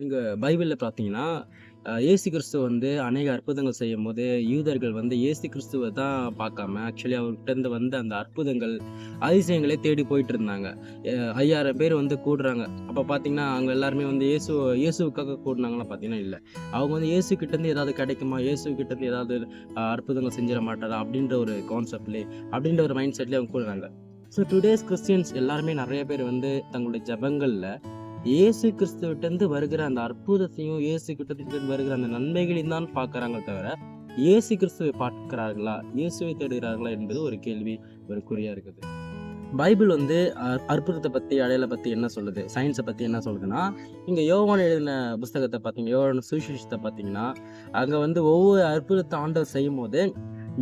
நீங்க பைபிள்ல பார்த்தீங்கன்னா, இயேசு கிறிஸ்து வந்து அநேக அற்புதங்கள் செய்யும்போது, யூதர்கள் வந்து இயேசு கிறிஸ்துவ தான் பார்க்காம, ஆக்சுவலி அவர்கிட்டருந்து வந்த அந்த அற்புதங்கள், அதிசயங்களே தேடி போயிட்டுருந்தாங்க. 5000 பேர் வந்து கூடுறாங்க. அப்ப பார்த்தீங்கன்னா, அவங்க எல்லாருமே வந்து இயேசுவுக்காக கூடுனாங்களா பார்த்தீங்கன்னா, இல்ல. அவங்க வந்து இயேசு கிட்டேருந்து ஏதாவது கிடைக்குமா? இயேசு கிட்டேருந்து ஏதாவது அற்புதங்கள் செஞ்சிட மாட்டாரா? அப்படின்ற ஒரு கான்செப்ட்லயே, அப்படின்ற ஒரு மைண்ட் செட்லயே அவங்க கூடுறாங்க. ஸோ டுடேஸ் கிறிஸ்டியன்ஸ் எல்லாருமே நெறைய பேர் வந்து தங்களுடைய ஜெபங்கள்ல இயேசு கிறிஸ்துவிட்டருந்து வருகிற அந்த அற்புதத்தையும், இயேசு கிறிஸ்துவிட்டருந்து வருகிற அந்த நன்மைகளையும் தான் பார்க்குறாங்களே தவிர, இயேசு கிறிஸ்துவை பார்க்கிறார்களா? இயேசுவை தேடுகிறார்களா? என்பது ஒரு கேள்வி, ஒரு குறியா இருக்குது. பைபிள் வந்து அற்புதத்த பத்தி, அடையாள பத்தி என்ன சொல்லுது? சயின்ஸ பத்தி என்ன சொல்லுதுன்னா, நீங்க யோவான் எழுதின புஸ்தகத்த பார்த்தீங்க, யோவான் சுவிசேஷத்த பார்த்தீங்கன்னா, அங்க வந்து ஒவ்வொரு அற்புதத்த ஆண்டவர் செய்யும்போது,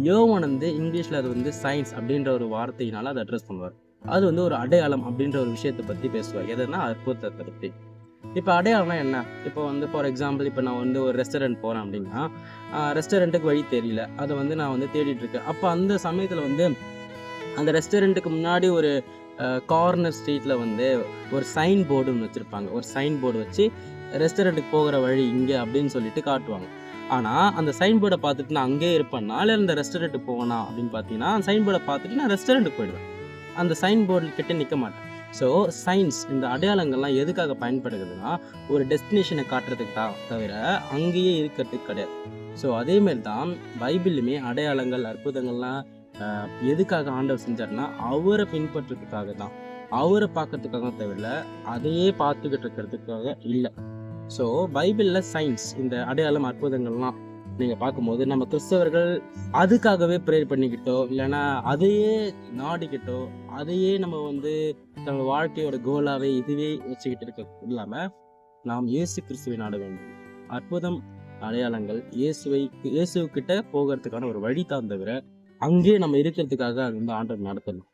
யோவான் வந்து இங்கிலீஷ்ல அது வந்து சயன்ஸ் அப்படின்ற ஒரு வார்த்தையினால அத அட்ரஸ் பண்ணுவார். அது வந்து ஒரு அடையாளம் அப்படின்ற ஒரு விஷயத்த பத்தி பேசுவார். எதுன்னா அற்புதத்த பத்தி. இப்ப அடையாளம்னா என்ன? இப்போ வந்து ஃபார் எக்ஸாம்பிள் இப்ப நான் வந்து ஒரு ரெஸ்டாரண்ட் போறேன் அப்படின்னா, ரெஸ்டாரண்ட்டுக்கு வழி தெரியல. அத வந்து நான் வந்து தேடிட்டு இருக்கேன். அப்ப அந்த சமயத்துல வந்து அந்த ரெஸ்டாரண்ட்டுக்கு முன்னாடி ஒரு கார்னர் ஸ்ட்ரீட்ல வந்து ஒரு சைன் போர்டு ஒண்ணு வச்சிருப்பாங்க. ஒரு சைன் போர்டு வச்சு ரெஸ்டாரண்ட்டுக்கு போகிற வழி இங்க அப்படின்னு சொல்லிட்டு காட்டுவாங்க. ஆனா, அந்த சைன் போர்ட பார்த்துட்டு நான் அங்கேயே இருப்பேனா, இல்ல இந்த ரெஸ்டாரண்ட்டுக்கு போவேனா அப்படின்னு பார்த்தீங்கன்னா, சைன் போர்ட பார்த்துட்டு நான் ரெஸ்டாரண்ட்டுக்கு போயிடுவேன். அந்த சைன் போர்டு கிட்ட நிக்க மாட்டேன். ஸோ சயின்ஸ் இந்த அடையாளங்கள்லாம் எதுக்காக பயன்படுகிறதுன்னா, ஒரு டெஸ்டினேஷன காட்டுறதுக்கு தான் தவிர, அங்கேயே இருக்கிறதுக்கு கிடையாது. ஸோ அதே மாரி தான் பைபிள்லயுமே அடையாளங்கள், அற்புதங்கள்லாம் எதுக்காக ஆண்டவர் செஞ்சாருன்னா, அவர பின்பற்றதுக்காக தான். அவர பார்க்கறதுக்காக தவிர, அதையே பார்த்துக்கிட்டு இருக்கிறதுக்காக இல்ல. ஸோ பைபிள்ல சயின்ஸ் இந்த அடையாளம், அற்புதங்கள்லாம் நீங்க பார்க்கும்போது, நம்ம கிறிஸ்தவர்கள் அதுக்காகவே ப்ரேயர் பண்ணிக்கிட்டோ, இல்லன்னா அதையே நாடிக்கிட்டோ, அதையே நம்ம வந்து நம்ம வாழ்க்கையோட கோலாவே இதுவே வச்சுக்கிட்டு இருக்க இல்லாம, நாம் இயேசு கிறிஸ்துவை நாட வேண்டும். அற்புதம், அடையாளங்கள் இயேசுகிட்ட போகறதுக்கான ஒரு வழி தான் தவிர, அங்கேயே நம்ம இருக்கிறதுக்காக அது வந்து ஆண்டவர் நடத்தணும்.